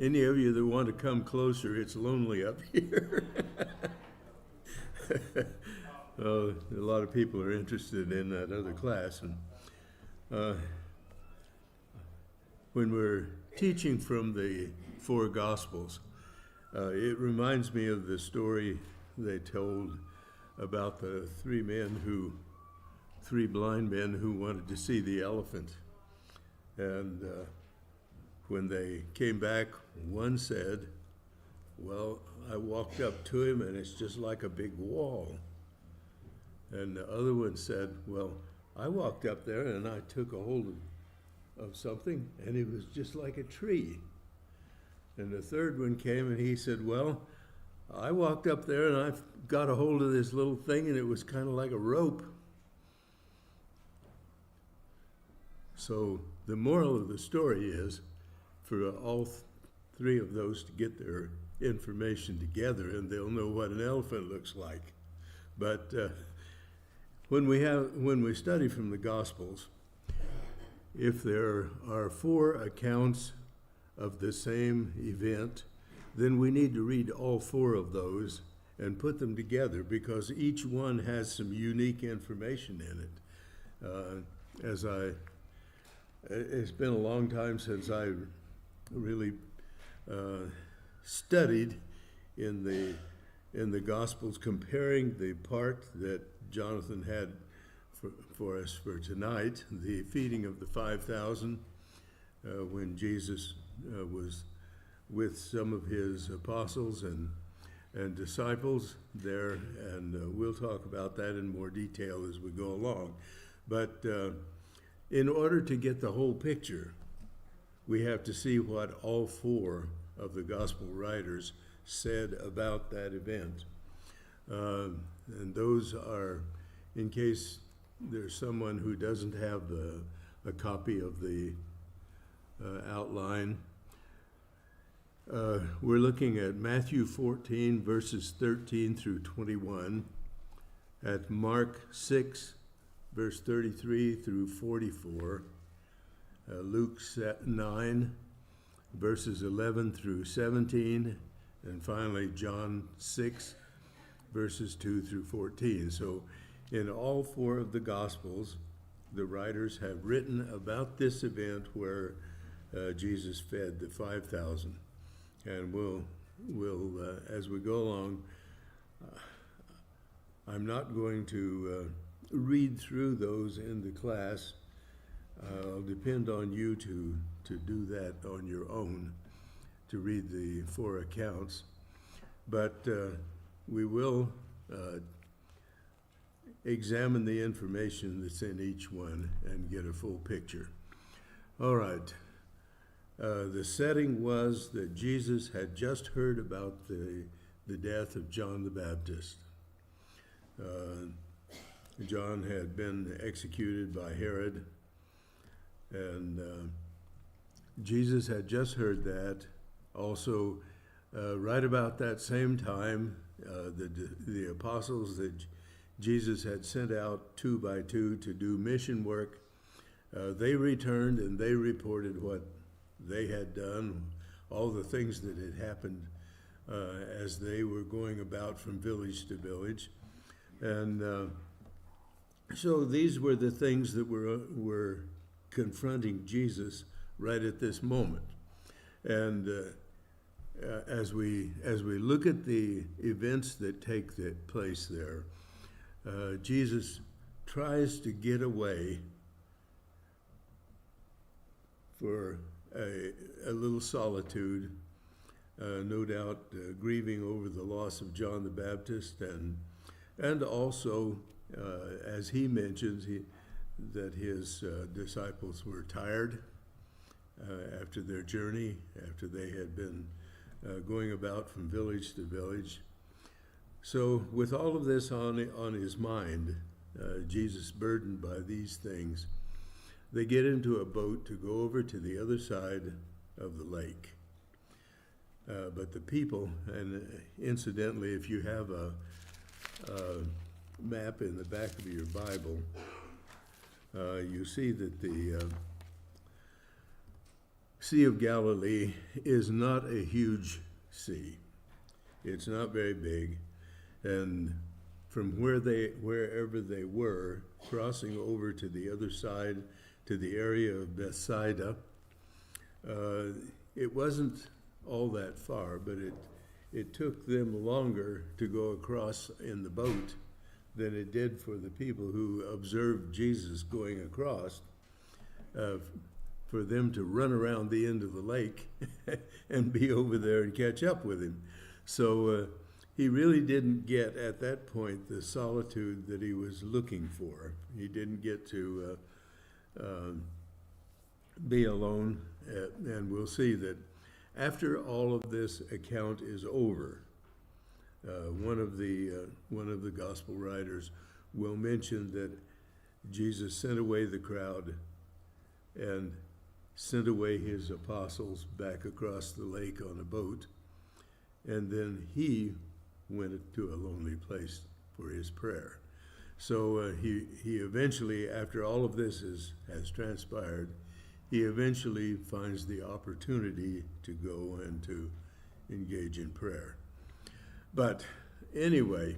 Any of you that want to come closer, it's lonely up here. A lot of people are interested in that other class. And when we're teaching from the four Gospels, it reminds me of the story they told about the three blind men who wanted to see the elephant. And when they came back, one said, well, I walked up to him and it's just like a big wall. And the other one said, well, I walked up there and I took a hold of something and it was just like a tree. And the third one came and he said, well, I walked up there and I got a hold of this little thing and it was kind of like a rope. So the moral of the story is for all three of those to get their information together and they'll know what an elephant looks like. But when we study from the Gospels, if there are four accounts of the same event, then we need to read all four of those and put them together because each one has some unique information in it. It's been a long time since I really studied in the Gospels, comparing the part that Jonathan had for us for tonight, the feeding of the 5,000, when Jesus was with some of his apostles and disciples there, and we'll talk about that in more detail as we go along. But in order to get the whole picture, we have to see what all four of the gospel writers said about that event. And those are, in case there's someone who doesn't have a copy of the outline, we're looking at Matthew 14, verses 13 through 21, at Mark 6, verse 33 through 44, Luke 9, verses 11 through 17, and finally John 6, verses 2 through 14. So in all four of the Gospels, the writers have written about this event where Jesus fed the 5,000. And we'll as we go along, I'm not going to read through those in the class. I'll depend on you to do that on your own, to read the four accounts. But we will examine the information that's in each one and get a full picture. All right. The setting was that Jesus had just heard about the death of John the Baptist. John had been executed by Herod, and Jesus had just heard that. Also, right about that same time, the apostles that Jesus had sent out 2 by 2 to do mission work, they returned and they reported what they had done, all the things that had happened as they were going about from village to village. And so these were the things that were confronting Jesus right at this moment. And as we look at the events that take place there, Jesus tries to get away for a little solitude, no doubt grieving over the loss of John the Baptist, and also, as he mentions, that his disciples were tired after their journey, after they had been going about from village to village. So with all of this on his mind, Jesus burdened by these things, they get into a boat to go over to the other side of the lake. But the people, and incidentally, if you have a map in the back of your Bible, you see that Sea of Galilee is not a huge sea. It's not very big. And from wherever they were, crossing over to the other side, to the area of Bethsaida, it wasn't all that far, but it took them longer to go across in the boat than it did for the people who observed Jesus going across, for them to run around the end of the lake and be over there and catch up with him. So he really didn't get, at that point, the solitude that he was looking for. He didn't get to be alone, and we'll see that after all of this account is over, one of the gospel writers will mention that Jesus sent away the crowd and sent away his apostles back across the lake on a boat, and then he went to a lonely place for his prayer. So he eventually, after all of this has transpired, he eventually finds the opportunity to go and to engage in prayer. But anyway,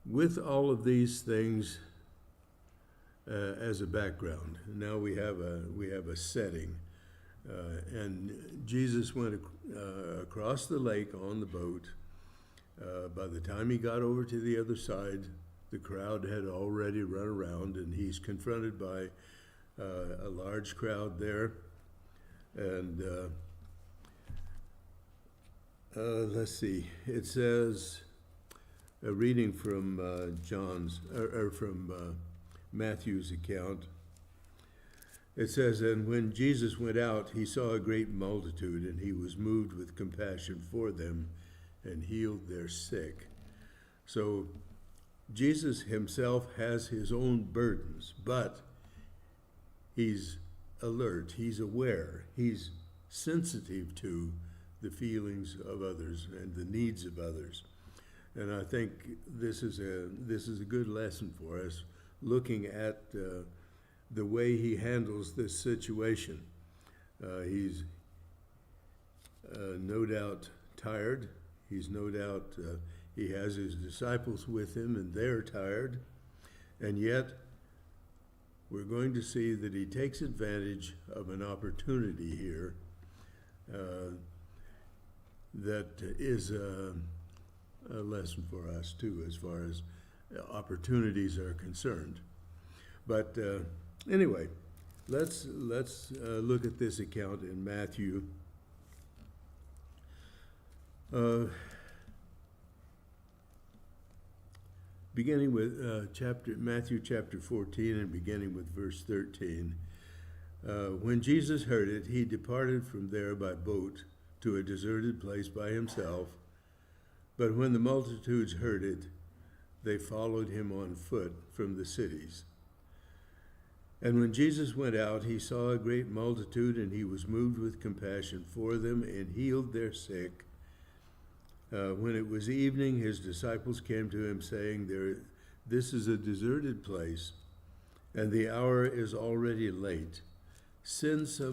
with all of these things as a background, now we have a setting, and Jesus went across the lake on the boat. By the time he got over to the other side, the crowd had already run around, and he's confronted by a large crowd there. And let's see, it says, a reading from from Matthew's account. It says, "And when Jesus went out, he saw a great multitude, and he was moved with compassion for them, and healed their sick." So Jesus himself has his own burdens, but he's alert, he's aware, he's sensitive to the feelings of others and the needs of others. And I think this is a good lesson for us, looking at the way he handles this situation. He's no doubt tired. He's no doubt, he has his disciples with him, and they're tired. And yet, we're going to see that he takes advantage of an opportunity here that is a lesson for us too, as far as opportunities are concerned. But anyway, let's look at this account in Matthew. Beginning with Matthew chapter 14 and beginning with verse 13. When Jesus heard it, he departed from there by boat to a deserted place by himself. But when the multitudes heard it, they followed him on foot from the cities. And when Jesus went out, he saw a great multitude, and he was moved with compassion for them, and healed their sick. When it was evening, his disciples came to him, saying, "This is a deserted place, and the hour is already late. Send the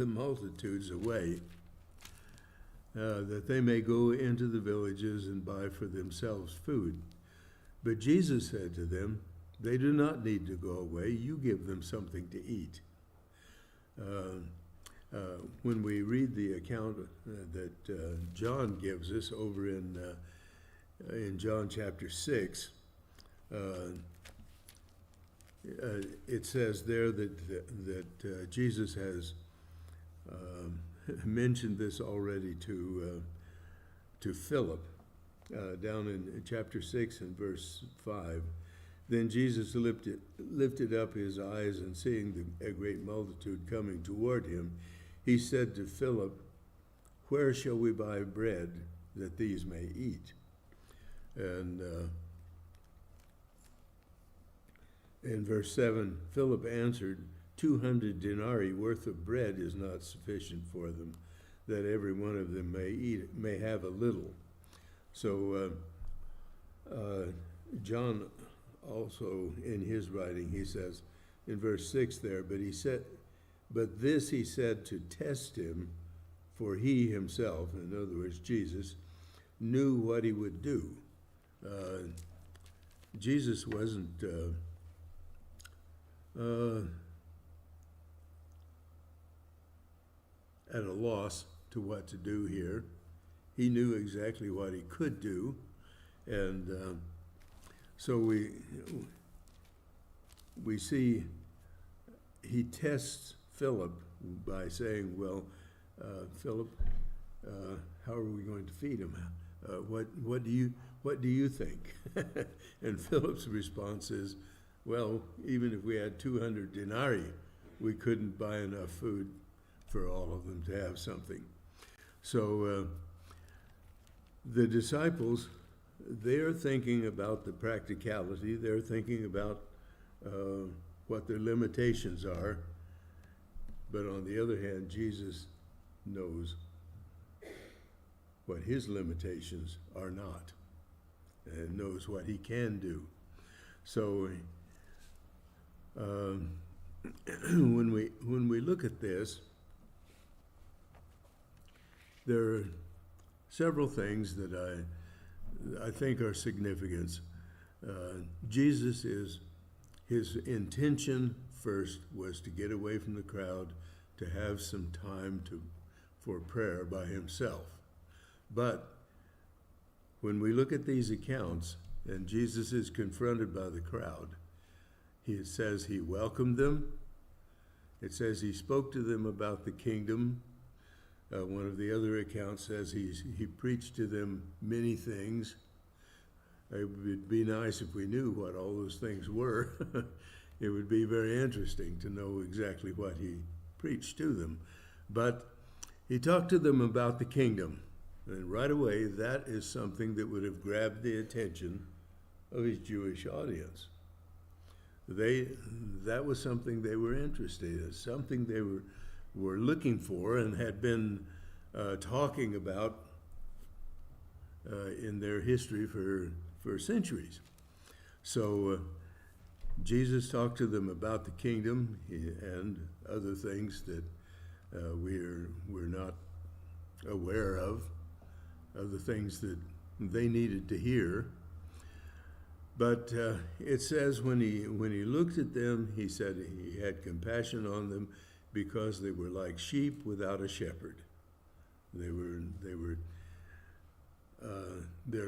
multitudes away, that they may go into the villages and buy for themselves food." But Jesus said to them, "They do not need to go away. You give them something to eat." When we read the account that John gives us over in John chapter 6, it says there that Jesus has mentioned this already to Philip, down in chapter 6 and verse 5. Then Jesus lifted up his eyes, and seeing a great multitude coming toward him, he said to Philip, "Where shall we buy bread that these may eat?" And in verse 7, Philip answered, 200 denarii worth of bread is not sufficient for them, that every one of them may have a little. So John also in his writing, he says in verse 6 there, but this he said to test him, for he himself, in other words, Jesus, knew what he would do. Jesus wasn't at a loss to what to do here. He knew exactly what he could do, and so we see he tests Philip by saying, well, Philip, how are we going to feed him? What do you think? And Philip's response is, well, even if we had 200 denarii, we couldn't buy enough food for all of them to have something. So the disciples, they're thinking about the practicality. They're thinking about what their limitations are. But on the other hand, Jesus knows what his limitations are not, and knows what he can do. So when we look at this, there are several things that I think are significant. His intention first was to get away from the crowd, to have some time for prayer by himself. But when we look at these accounts, and Jesus is confronted by the crowd, it says he welcomed them. It says he spoke to them about the kingdom. One of the other accounts says he preached to them many things. It would be nice if we knew what all those things were. It would be very interesting to know exactly what he preached to them. But he talked to them about the kingdom. And right away, that is something that would have grabbed the attention of his Jewish audience. That was something they were interested in, something they were looking for and had been talking about in their history for centuries. So Jesus talked to them about the kingdom and other things that we're not aware of, other things that they needed to hear. But it says when he looked at them, he said he had compassion on them because they were like sheep without a shepherd. They're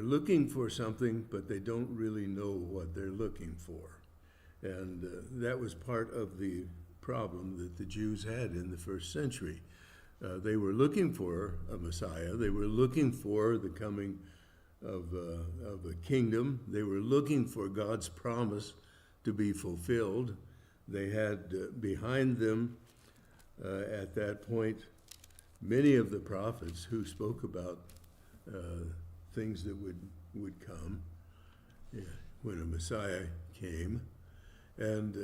looking for something, but they don't really know what they're looking for. And that was part of the problem that the Jews had in the first century. They were looking for a Messiah. They were looking for the coming of a kingdom. They were looking for God's promise to be fulfilled. They had behind them at that point many of the prophets who spoke about things that would come when a Messiah came. And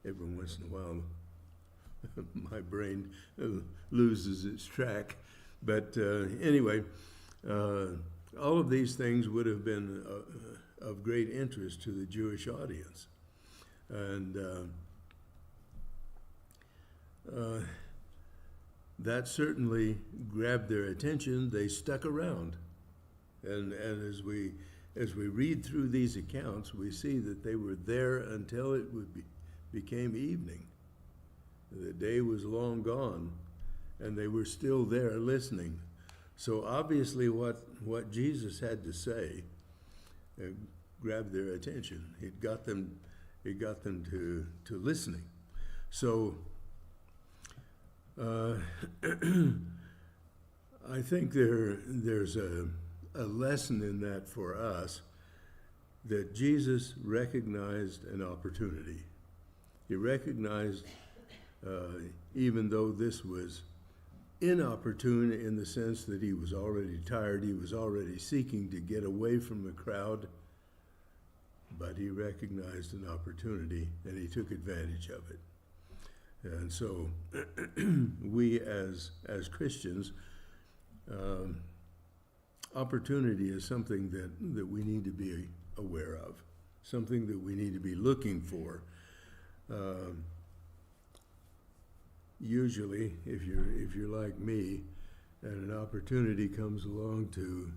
every once in a while, my brain loses its track. But anyway, all of these things would have been of great interest to the Jewish audience. And that certainly grabbed their attention. They stuck around. And as we read through these accounts, we see that they were there until it became evening. The day was long gone, and they were still there listening. So obviously what Jesus had to say grabbed their attention. It got them to listening. So I think there's a lesson in that for us, that Jesus recognized an opportunity. He recognized, even though this was inopportune in the sense that he was already tired, he was already seeking to get away from the crowd, but he recognized an opportunity and he took advantage of it. And so we as Christians, opportunity is something that we need to be aware of, something that we need to be looking for. Usually, if you're like me, and an opportunity comes along to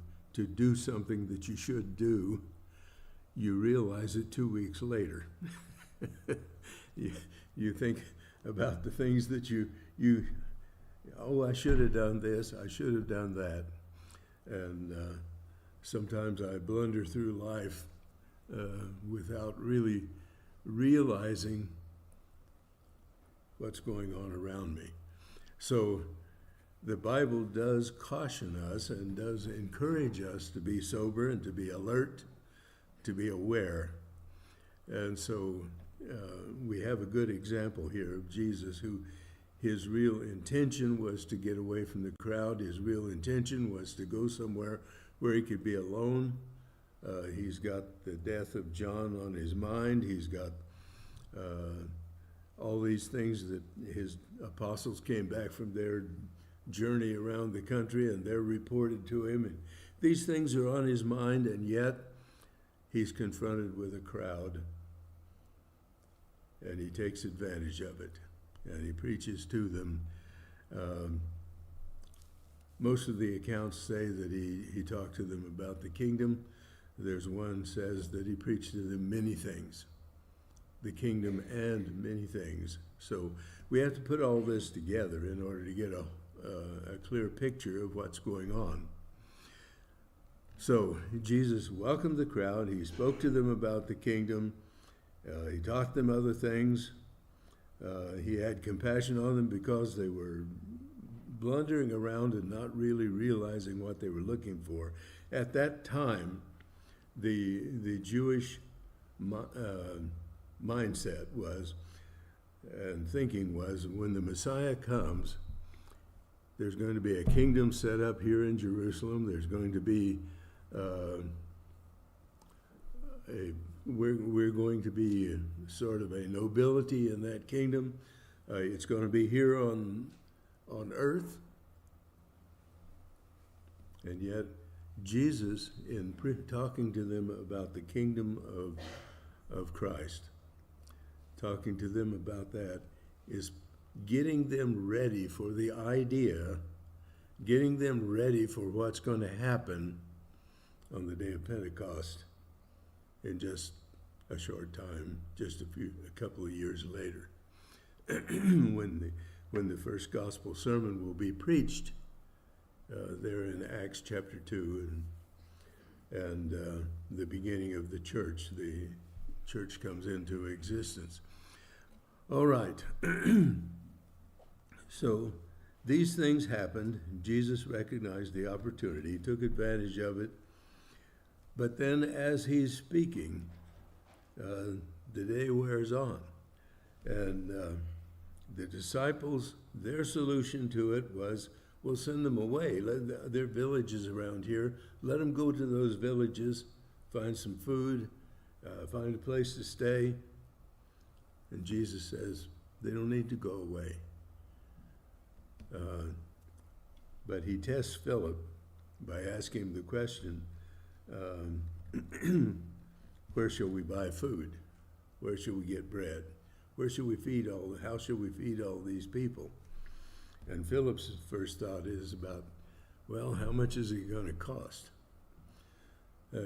do something that you should do, you realize it 2 weeks later. You think about the things that I should have done this, I should have done that. And sometimes I blunder through life without really realizing what's going on around me. So the Bible does caution us and does encourage us to be sober and to be alert, to be aware. And so we have a good example here of Jesus, who his real intention was to get away from the crowd. His real intention was to go somewhere where he could be alone. He's got the death of John on his mind. He's got all these things that his apostles came back from their journey around the country, and they're reported to him. And these things are on his mind, and yet he's confronted with a crowd, and he takes advantage of it, and he preaches to them. Most of the accounts say that he talked to them about the kingdom. There's one says that he preached to them many things, the kingdom and many things. So we have to put all this together in order to get a clear picture of what's going on. So Jesus welcomed the crowd. He spoke to them about the kingdom. He taught them other things. He had compassion on them because they were blundering around and not really realizing what they were looking for. At that time, the Jewish mindset was, and thinking was, when the Messiah comes, there's going to be a kingdom set up here in Jerusalem. There's going to be we're going to be sort of a nobility in that kingdom. It's going to be here on earth. And yet, Jesus, in talking to them about the kingdom of Christ, talking to them about that, is getting them ready for the idea, getting them ready for what's going to happen on the day of Pentecost in just a short time, just a couple of years later, when the first gospel sermon will be preached there in Acts chapter 2 and the beginning of the church. The church comes into existence. All right. So these things happened. Jesus recognized the opportunity, took advantage of it. But then as he's speaking, the day wears on. And the disciples, their solution to it was, we'll send them away. There are villages around here. Let them go to those villages, find some food, find a place to stay. And Jesus says, they don't need to go away. But he tests Philip by asking him the question, where shall we buy food? Where shall we get bread? Where should we feed how should we feed all these people? And Philip's first thought is about, well, how much is it going to cost?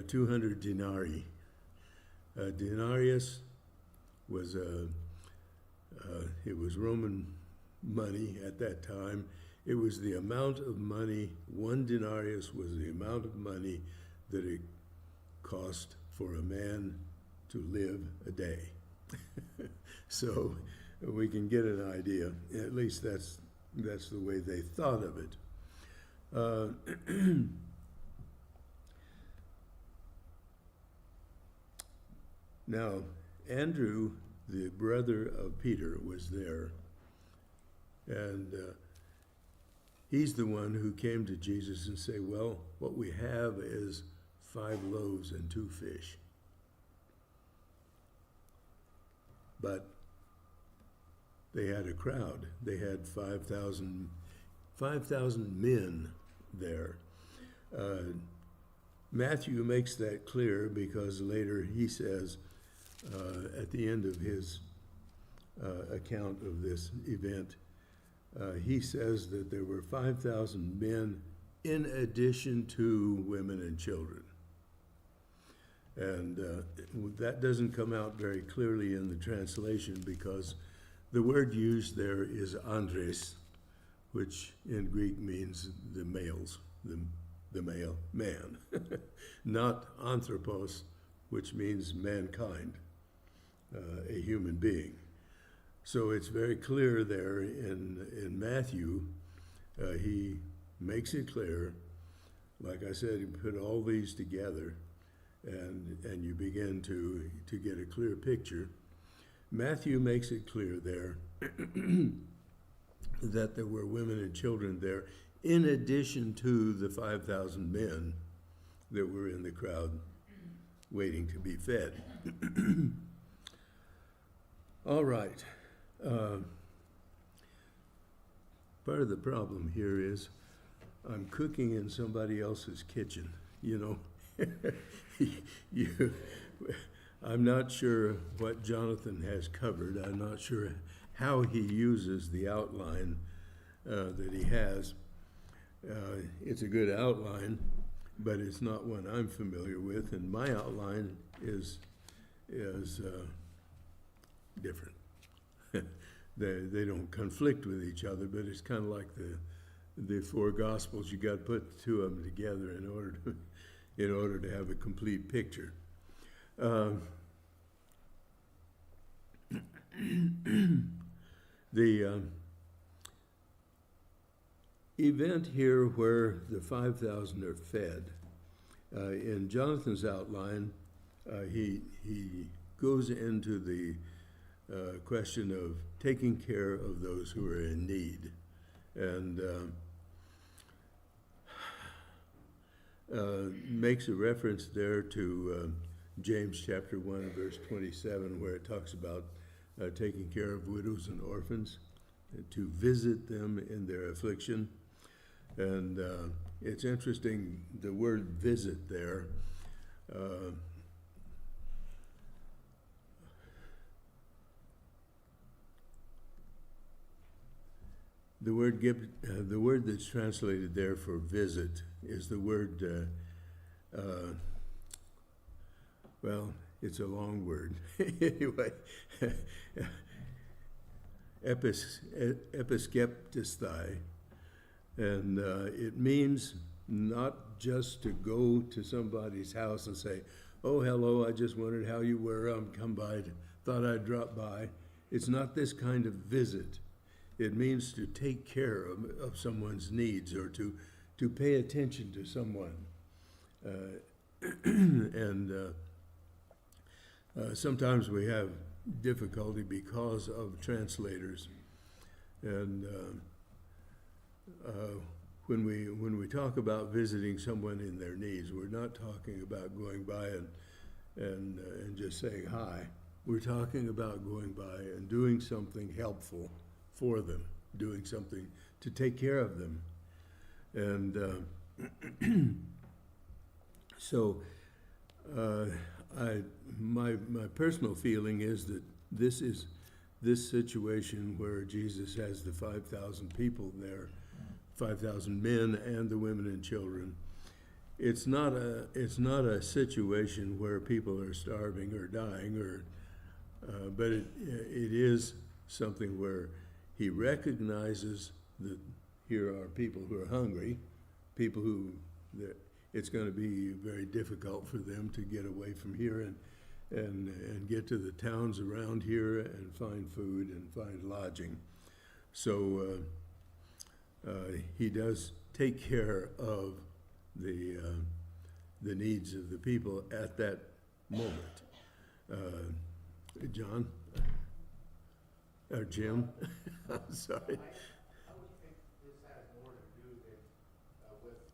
200 denarii. A denarius was it was Roman money at that time. It was the amount of money, one denarius was the amount of money that it cost for a man to live a day. So we can get an idea. At least that's the way they thought of it. Now, Andrew, the brother of Peter, was there, and he's the one who came to Jesus and said, well, what we have is 5 loaves and 2 fish. But they had a crowd. They had 5,000 men there. Matthew makes that clear because later he says, at the end of his account of this event, he says that there were 5,000 men in addition to women and children. And that doesn't come out very clearly in the translation because the word used there is andres, which in Greek means the males, the male, man, not anthropos, which means mankind, a human being. So it's very clear there in Matthew, he makes it clear, like I said, he put all these together and you begin to get a clear picture. Matthew makes it clear there that there were women and children there in addition to the 5,000 men that were in the crowd waiting to be fed. All right. Part of the problem here is I'm cooking in somebody else's kitchen, you know. I'm not sure what Jonathan has covered. I'm not sure how he uses the outline that he has. It's a good outline, but it's not one I'm familiar with, and my outline is different. They don't conflict with each other, but it's kind of like the four Gospels. You got to put two of them together in order to have a complete picture. The event here where the 5,000 are fed, in Jonathan's outline, he goes into the question of taking care of those who are in need. And makes a reference there to James chapter 1, verse 27, where it talks about taking care of widows and orphans, to visit them in their affliction. And it's interesting, the word visit there, the word that's translated there for visit is the word, well, it's a long word. Anyway, episkeptisthai, and it means not just to go to somebody's house and say, oh, hello, I just wondered how you were, come by, thought I'd drop by. It's not this kind of visit. It means to take care of someone's needs or to pay attention to someone. And sometimes we have difficulty because of translators. And when we talk about visiting someone in their needs, we're not talking about going by and just saying hi. We're talking about going by and doing something helpful for them, doing something to take care of them. And so my personal feeling is that this situation where Jesus has the 5,000 people there, 5,000 men and the women and children, it's not a situation where people are starving or dying, but it is something where he recognizes that here are people who are hungry, people who it's going to be very difficult for them to get away from here and get to the towns around here and find food and find lodging. So he does take care of the needs of the people at that moment. John? Or Jim? I'm sorry. I would think this has more to do with,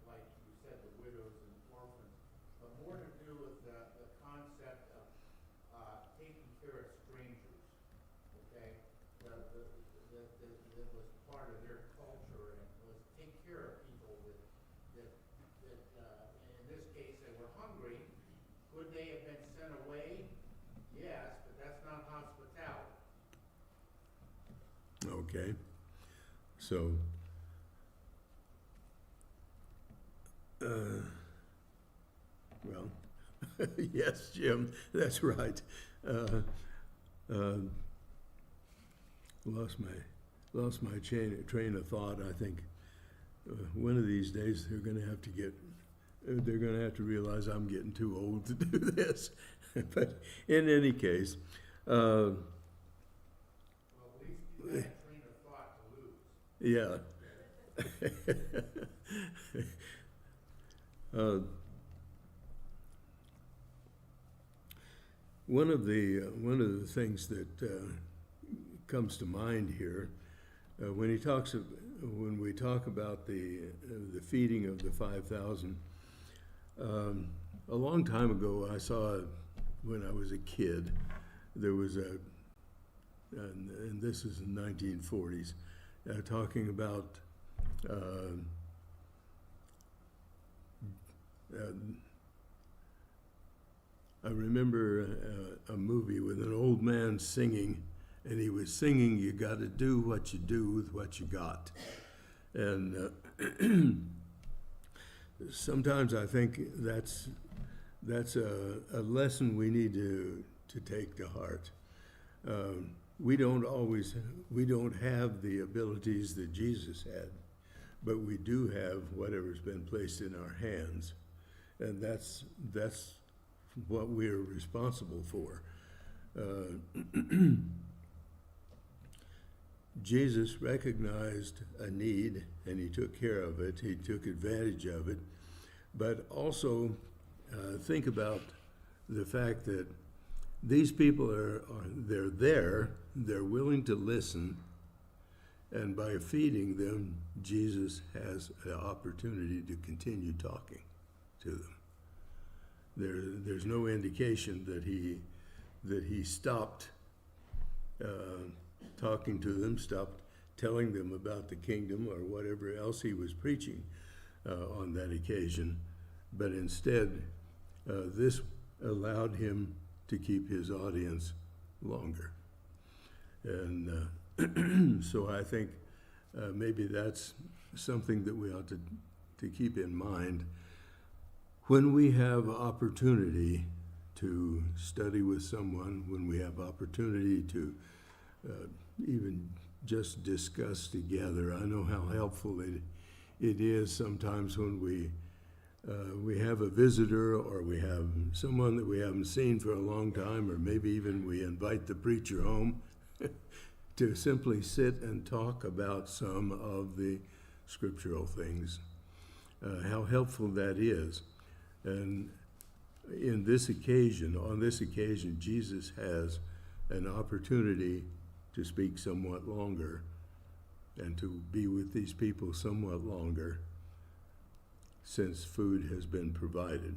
like you said, the widows and orphans, but more to do with the concept of taking care of strangers, okay? That was part of their culture, and it was take care of people that in this case, they were Could they have been sent away? Yes, but that's not hospitality. Okay. So, well, yes, Jim, that's right. Lost my train of thought. I think one of these days they're going to have to realize I'm getting too old to do this. But in any case, Well, at least you had a train of thought to lose. yeah. One of the things that comes to mind here when we talk about the feeding of the 5,000. A long time ago, I saw when I was a kid, there was and this is in the 1940s, talking about I remember a movie with an old man singing, and he was singing, "You got to do what you do with what you got." And sometimes I think that's a lesson we need to take to heart. We don't have the abilities that Jesus had, but we do have whatever's been placed in our hands, and that's what we're responsible for. Jesus recognized a need, and he took care of it. He took advantage of it. But also think about the fact that these people they're there, they're willing to listen, and by feeding them, Jesus has an opportunity to continue talking to them. There's no indication that he stopped talking to them, stopped telling them about the kingdom or whatever else he was preaching on that occasion, but instead this allowed him to keep his audience longer. And so I think maybe that's something that we ought to keep in mind when we have opportunity to study with someone, when we have opportunity to even just discuss together. I know how helpful it is sometimes when we have a visitor, or we have someone that we haven't seen for a long time, or maybe even we invite the preacher home to simply sit and talk about some of the scriptural things. How helpful that is. And on this occasion, Jesus has an opportunity to speak somewhat longer and to be with these people somewhat longer, since food has been provided.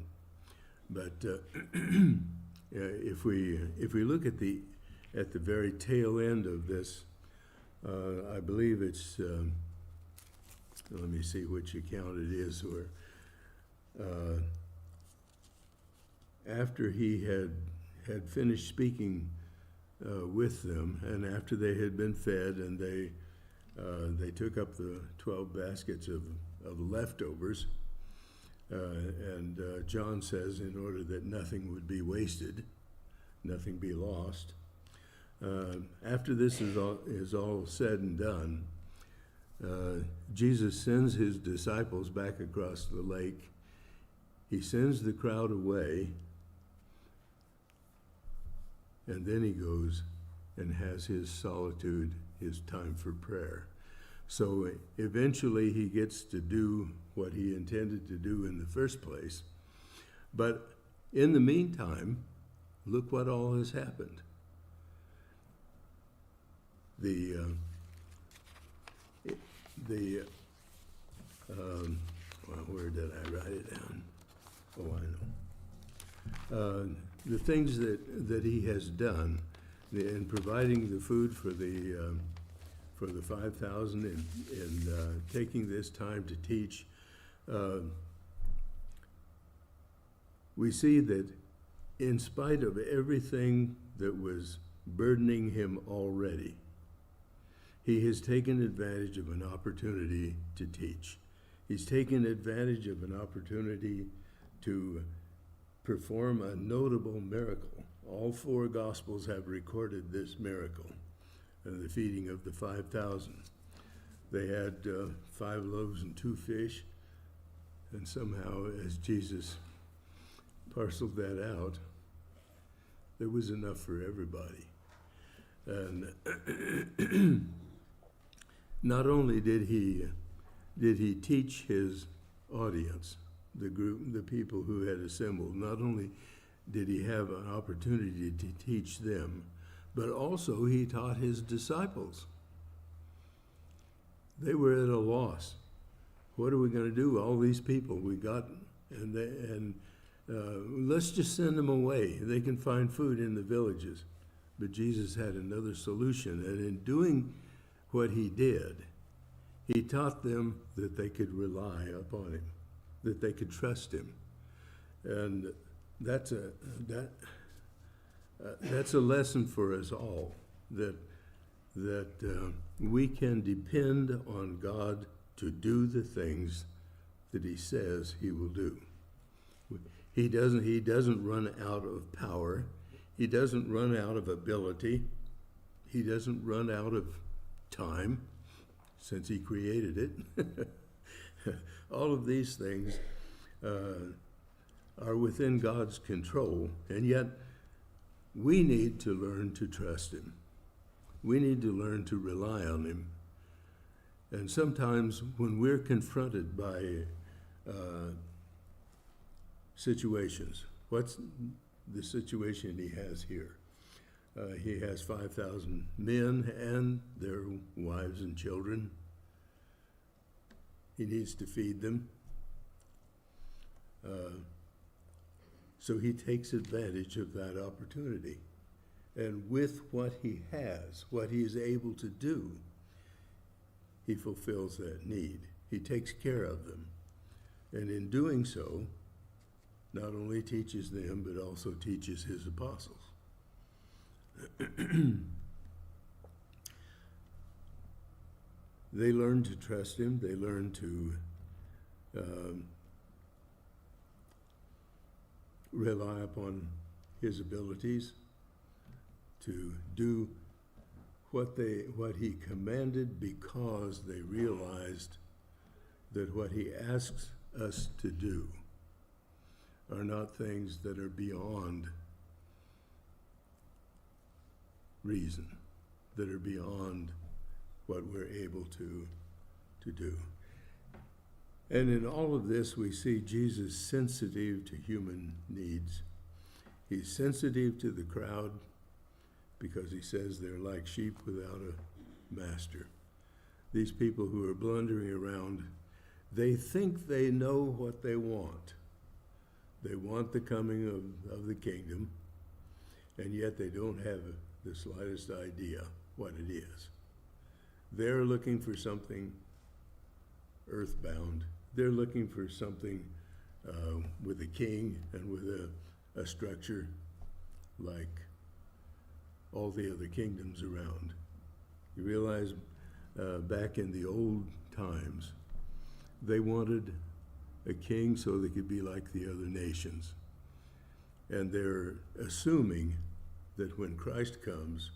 But if we look at the very tail end of this, I believe it's let me see which account it is, where after he had finished speaking with them, and after they had been fed, and they took up the 12 baskets of leftovers, and John says, in order that nothing would be wasted, nothing be lost. After this is all said and done, Jesus sends his disciples back across the lake. He sends the crowd away, and then he goes and has his solitude, his time for prayer. So eventually he gets to do what he intended to do in the first place. But in the meantime, look what all has happened. Where did I write it down? Oh, I know. The things that he has done in providing the food for the 5,000 and taking this time to teach, we see that in spite of everything that was burdening him already, he has taken advantage of an opportunity to teach. He's taken advantage of an opportunity to perform a notable miracle. All four Gospels have recorded this miracle, the feeding of the 5,000. They had 5 loaves and 2 fish, and somehow, as Jesus parceled that out, there was enough for everybody. And not only did he teach his audience, the group, the people who had assembled, not only did he have an opportunity to teach them, but also he taught his disciples. They were at a loss. What are we going to do? All these people we got, and let's just send them away. They can find food in the villages. But Jesus had another solution, and in doing what he did, he taught them that they could rely upon him, that they could trust him. And that's a lesson for us all, that we can depend on God to do the things that he says he will do. He doesn't run out of power. He doesn't run out of ability. He doesn't run out of time, since he created it. All of these things are within God's control, and yet we need to learn to trust him. We need to learn to rely on him. And sometimes when we're confronted by situations, what's the situation he has here? He has 5,000 men and their wives and children. He needs to feed them. So he takes advantage of that opportunity. And with what he has, what he is able to do, he fulfills that need. He takes care of them. And in doing so, not only teaches them, but also teaches his apostles. They learn to trust him. They learn to rely upon his abilities to do what he commanded, because they realized that what he asks us to do are not things that are beyond reason, that are beyond what we're able to do. And in all of this, we see Jesus sensitive to human needs. He's sensitive to the crowd because he says they're like sheep without a master. These people who are blundering around, they think they know what they want. They want the coming of the kingdom, and yet they don't have the slightest idea what it is. They're looking for something earthbound. They're looking for something with a king and with a structure like all the other kingdoms around. You realize back in the old times, they wanted a king so they could be like the other nations. And they're assuming that when Christ comes,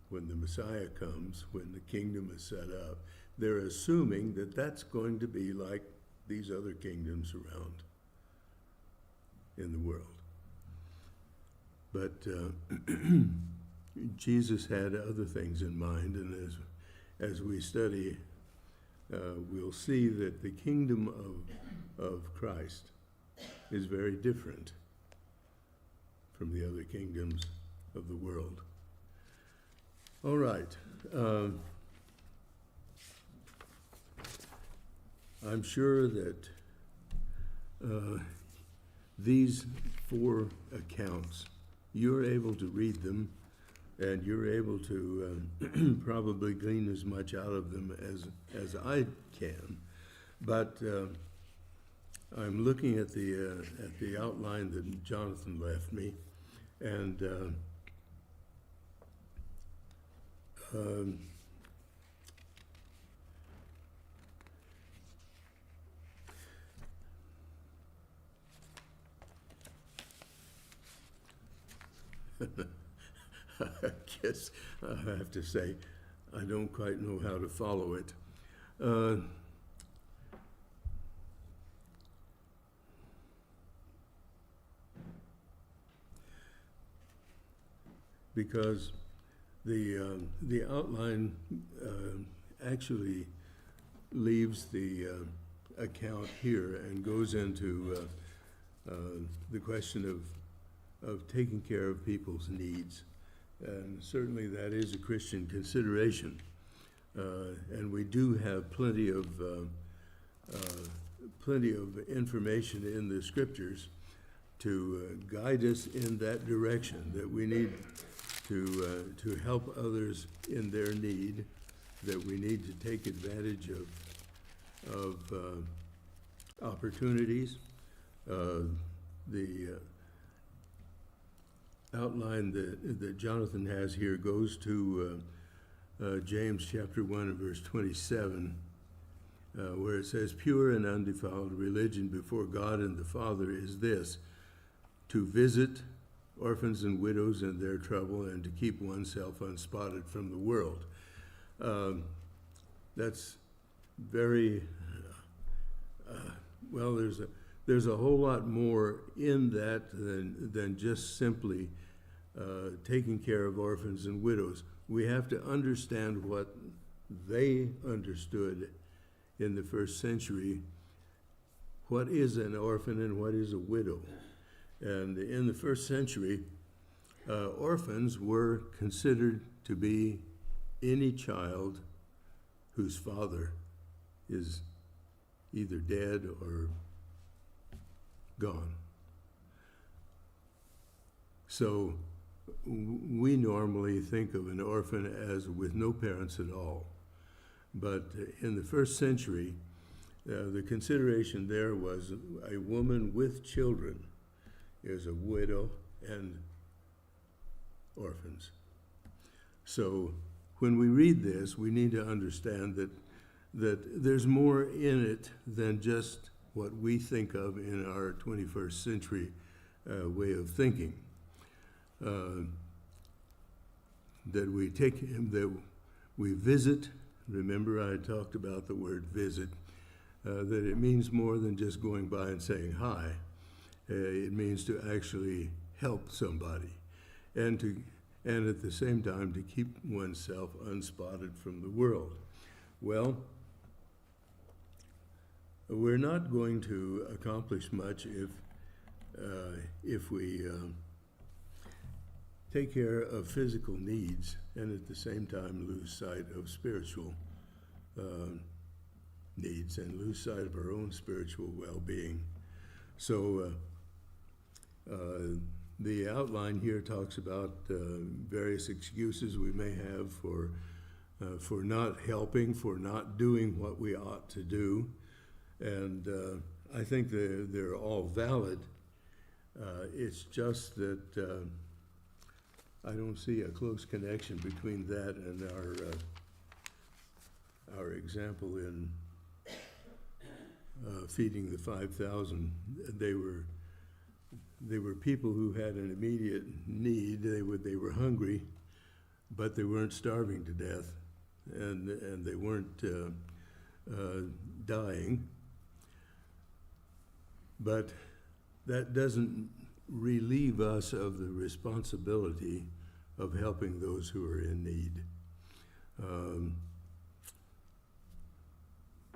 when the Messiah comes, when the kingdom is set up, they're assuming that that's going to be like these other kingdoms around in the world. But Jesus had other things in mind, and as we study, we'll see that the kingdom of Christ is very different from the other kingdoms of the world. All right. I'm sure that these 4 accounts, you're able to read them, and you're able to probably glean as much out of them as I can. But I'm looking at the outline that Jonathan left me, and um, I guess I have to say I don't quite know how to follow it. Because the outline actually leaves the account here and goes into the question of taking care of people's needs. And certainly that is a Christian consideration. And we do have plenty of information in the scriptures to guide us in that direction, that we need to help others in their need, that we need to take advantage of opportunities. The outline that Jonathan has here goes to James chapter 1 and verse 27, where it says, "Pure and undefiled religion before God and the Father is this, to visit orphans and widows in their trouble and to keep oneself unspotted from the world." That's very, well, there's a whole lot more in that than just simply taking care of orphans and widows. We have to understand what they understood in the first century. What is an orphan and what is a widow? And in the first century, orphans were considered to be any child whose father is either dead or gone. So we normally think of an orphan as with no parents at all. But in the first century, the consideration there was a woman with children is a widow and orphans. So when we read this, we need to understand that there's more in it than just what we think of in our 21st century way of thinking. That we visit. Remember, I talked about the word visit, that it means more than just going by and saying hi. It means to actually help somebody, and at the same time to keep oneself unspotted from the world. Well, we're not going to accomplish much if we take care of physical needs and at the same time lose sight of spiritual needs and lose sight of our own spiritual well-being. So the outline here talks about various excuses we may have for not helping, for not doing what we ought to do, and I think they're all valid. It's just that I don't see a close connection between that and our example in feeding the 5,000. They were people who had an immediate need. They were hungry, but they weren't starving to death, and they weren't dying. But that doesn't relieve us of the responsibility of helping those who are in need.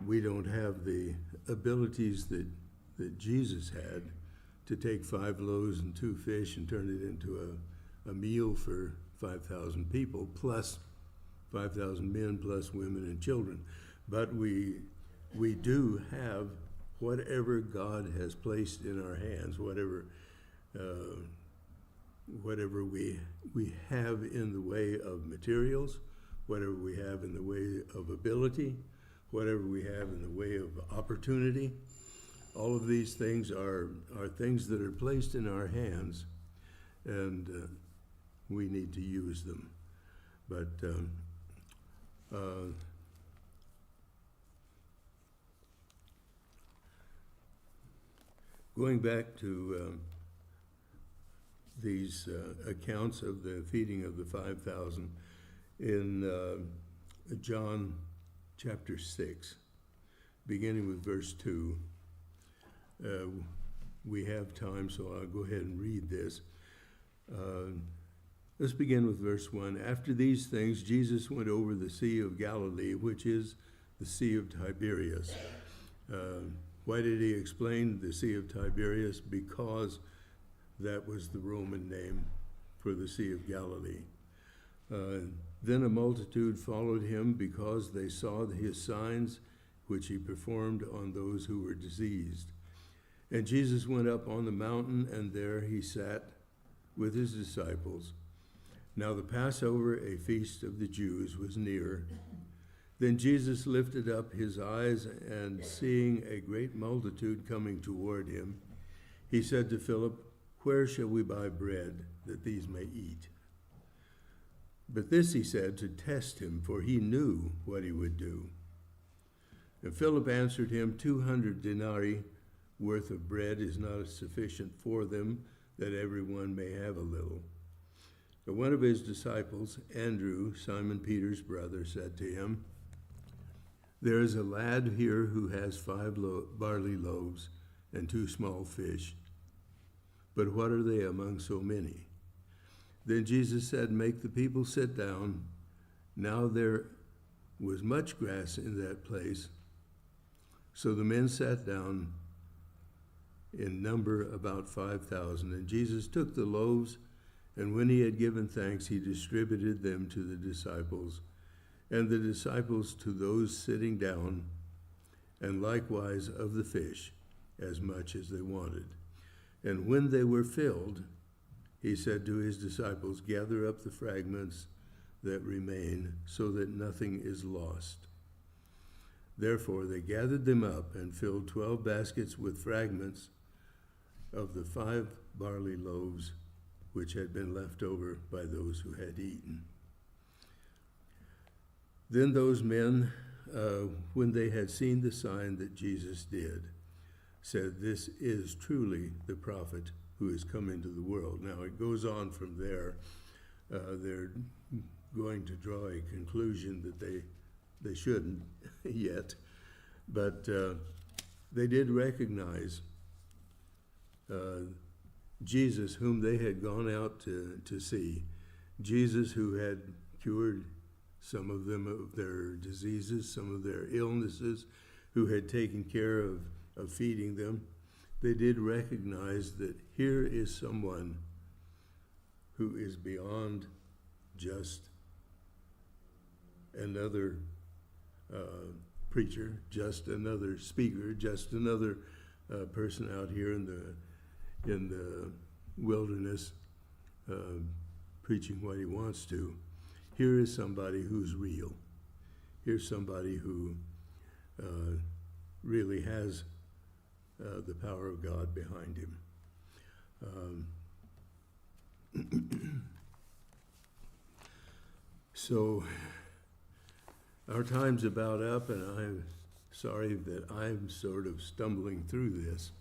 We don't have the abilities that Jesus had to take 5 loaves and 2 fish and turn it into a meal for 5,000 people, plus 5,000 men, plus women and children. But we do have whatever God has placed in our hands, whatever we have in the way of materials, whatever we have in the way of ability, whatever we have in the way of opportunity. All of these things are things that are placed in our hands, and we need to use them. But going back to these accounts of the feeding of the 5,000 in John chapter 6, beginning with verse 2. We have time, so I'll go ahead and read this. Let's begin with verse 1. After these things, Jesus went over the Sea of Galilee, which is the Sea of Tiberias. Why did he explain the Sea of Tiberias? Because that was the Roman name for the Sea of Galilee. Then a multitude followed him because they saw his signs which he performed on those who were diseased. And Jesus went up on the mountain, and there he sat with his disciples. Now the Passover, a feast of the Jews, was near. Then Jesus lifted up his eyes, and seeing a great multitude coming toward him, he said to Philip, "Where shall we buy bread that these may eat?" But this he said to test him, for he knew what he would do. And Philip answered him, 200 denarii worth of bread is not sufficient for them, that everyone may have a little. But one of his disciples, Andrew, Simon Peter's brother, said to him, "There is a lad here who has 5 barley loaves and 2 small fish. But what are they among so many?" Then Jesus said, "Make the people sit down." Now there was much grass in that place. So the men sat down, in number about 5,000. And Jesus took the loaves, and when he had given thanks, he distributed them to the disciples, and the disciples to those sitting down, and likewise of the fish, as much as they wanted. And when they were filled, he said to his disciples, "Gather up the fragments that remain, so that nothing is lost." Therefore they gathered them up and filled 12 baskets with fragments of the 5 barley loaves which had been left over by those who had eaten. Then those men, when they had seen the sign that Jesus did, said, "This is truly the prophet who is come into the world." Now it goes on from there. They're going to draw a conclusion that they shouldn't yet, but they did recognize Jesus, whom they had gone out to see, Jesus who had cured some of them of their diseases, some of their illnesses, who had taken care of feeding them. They did recognize that here is someone who is beyond just another preacher, just another speaker, just another person out here in the wilderness preaching what he wants to. Here is somebody who's real. Here's somebody who really has the power of God behind him. So our time's about up, and I'm sorry that I'm sort of stumbling through this.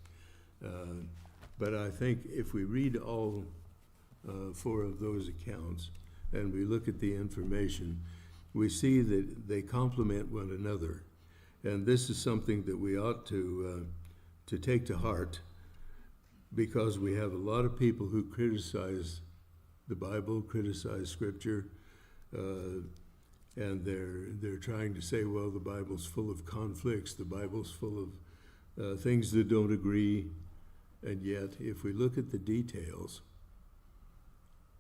But I think if we read all 4 of those accounts and we look at the information, we see that they complement one another. And this is something that we ought to take to heart, because we have a lot of people who criticize the Bible, criticize Scripture, and they're trying to say, well, the Bible's full of conflicts, the Bible's full of things that don't agree. And yet, if we look at the details,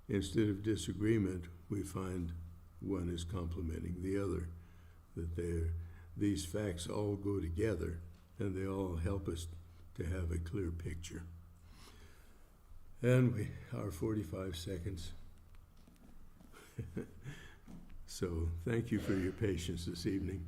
instead of disagreement, we find one is complementing the other, that these facts all go together, and they all help us to have a clear picture. And our 45 seconds. So thank you for your patience this evening.